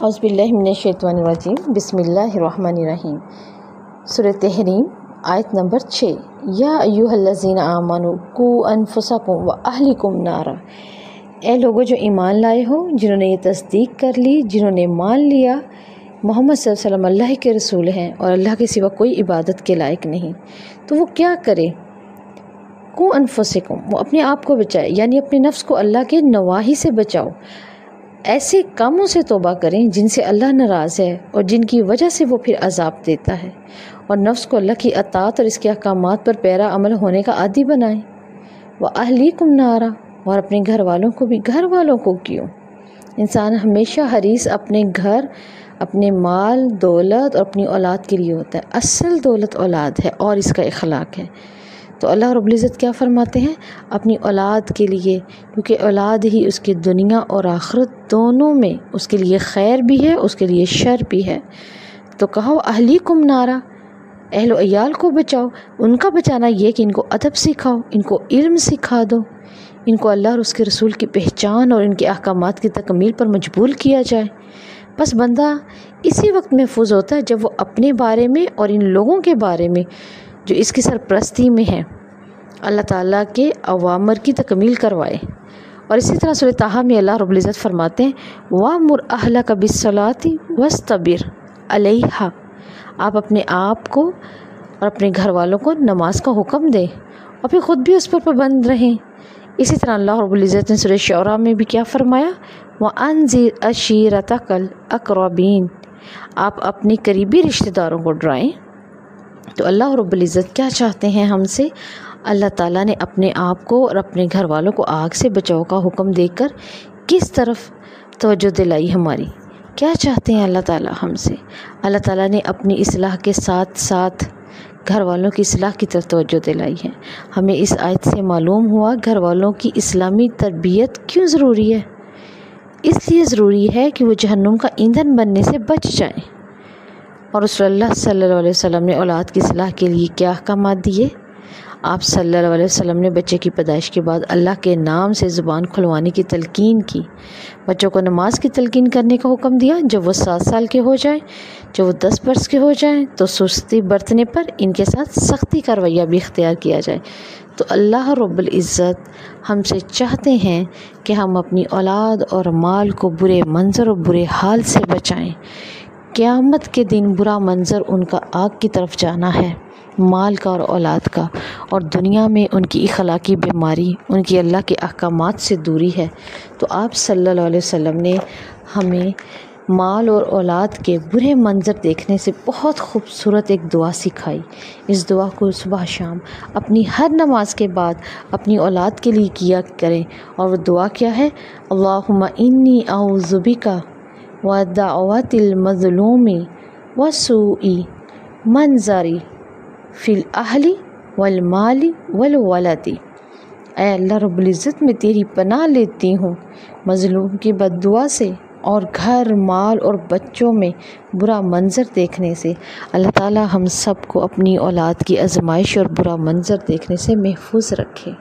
اعوذ باللہ من الشیطان الرجیم بسم اللہ الرحمن الرحیم۔ سورۃ تحریم آیت نمبر 6۔ یا ایھا الذین آمنوا قوا انفسکم واہلکم نارا۔ اے لوگو جو ایمان لائے ہو، جنہوں نے یہ تصدیق کر لی، جنہوں نے مان لیا محمد صلی اللہ علیہ وسلم اللہ کے رسول ہیں اور اللہ کے سوا کوئی عبادت کے لائق نہیں، تو وہ کیا کرے؟ قوا انفسکم، وہ اپنے آپ کو بچائے، یعنی اپنے نفس کو اللہ کے نواہی سے بچاؤ۔ ایسے کاموں سے توبہ کریں جن سے اللہ ناراض ہے اور جن کی وجہ سے وہ پھر عذاب دیتا ہے، اور نفس کو اللہ کی اطاعت اور اس کے احکامات پر پیرا عمل ہونے کا عادی بنائیں۔ وَأَهْلِكُمْ نَارًا، اور اپنے گھر والوں کو بھی۔ گھر والوں کو کیوں؟ انسان ہمیشہ حریص اپنے گھر، اپنے مال دولت اور اپنی اولاد کے لیے ہوتا ہے۔ اصل دولت اولاد ہے اور اس کا اخلاق ہے۔ تو اللہ رب العزت کیا فرماتے ہیں؟ اپنی اولاد کے لیے، کیونکہ اولاد ہی اس کی دنیا اور آخرت دونوں میں اس کے لیے خیر بھی ہے، اس کے لیے شر بھی ہے۔ تو کہو اہلیکم نارا، اہل و عیال کو بچاؤ۔ ان کا بچانا یہ کہ ان کو ادب سکھاؤ، ان کو علم سکھا دو، ان کو اللہ اور اس کے رسول کی پہچان اور ان کے احکامات کی تکمیل پر مجبور کیا جائے۔ بس بندہ اسی وقت محفوظ ہوتا ہے جب وہ اپنے بارے میں اور ان لوگوں کے بارے میں جو اس کی سرپرستی میں ہیں اللہ تعالیٰ کے اوامر کی تکمیل کروائے۔ اور اسی طرح سورۃ طٰہٰ میں اللہ رب العزت فرماتے ہیں وَأْمُرْ أَهْلَكَ بِالصَّلَاةِ وَاصْطَبِرْ عَلَيْهَا، آپ اپنے آپ کو اور اپنے گھر والوں کو نماز کا حکم دیں اور پھر خود بھی اس پر پابند رہیں۔ اسی طرح اللہ رب العزت نے سورۃ شعراء میں بھی کیا فرمایا؟ وَأَنذِرْ عَشِيرَتَكَ الْأَقْرَبِينَ، آپ اپنے قریبی رشتہ داروں کو ڈرائیں۔ تو اللہ رب العزت کیا چاہتے ہیں ہم سے؟ اللہ تعالیٰ نے اپنے آپ کو اور اپنے گھر والوں کو آگ سے بچاؤ کا حکم دے کر کس طرف توجہ دلائی ہماری؟ کیا چاہتے ہیں اللہ تعالیٰ ہم سے؟ اللہ تعالیٰ نے اپنی اصلاح کے ساتھ ساتھ گھر والوں کی اصلاح کی طرف توجہ دلائی ہے۔ ہمیں اس آیت سے معلوم ہوا گھر والوں کی اسلامی تربیت کیوں ضروری ہے۔ اس لیے ضروری ہے کہ وہ جہنم کا ایندھن بننے سے بچ جائیں۔ اور رسول اللہ صلی اللہ علیہ وسلم نے اولاد کی اصلاح کے لیے کیا احکامات دیے؟ آپ صلی اللہ علیہ وسلم نے بچے کی پیدائش کے بعد اللہ کے نام سے زبان کھلوانے کی تلقین کی، بچوں کو نماز کی تلقین کرنے کا حکم دیا۔ جب وہ 7 سال کے ہو جائیں، جب وہ 10 برس کے ہو جائیں تو سستی برتنے پر ان کے ساتھ سختی کا رویہ بھی اختیار کیا جائے۔ تو اللہ رب العزت ہم سے چاہتے ہیں کہ ہم اپنی اولاد اور مال کو برے منظر اور برے حال سے بچائیں۔ قیامت کے دن برا منظر ان کا آگ کی طرف جانا ہے، مال کا اور اولاد کا، اور دنیا میں ان کی اخلاقی بیماری، ان کی اللہ کے احکامات سے دوری ہے۔ تو آپ صلی اللہ علیہ وسلم نے ہمیں مال اور اولاد کے برے منظر دیکھنے سے بہت خوبصورت ایک دعا سکھائی۔ اس دعا کو صبح شام اپنی ہر نماز کے بعد اپنی اولاد کے لیے کیا کریں۔ اور وہ دعا کیا ہے؟ اللہم انی اعوذ بک ودعوۃ المظلوم وسوء منظر فی الاہل والمال والولد۔ اے اللہ رب العزت، میں تیری پناہ لیتی ہوں مظلوم کی بد دعا سے اور گھر، مال اور بچوں میں برا منظر دیکھنے سے۔ اللہ تعالی ہم سب کو اپنی اولاد کی آزمائش اور برا منظر دیکھنے سے محفوظ رکھے۔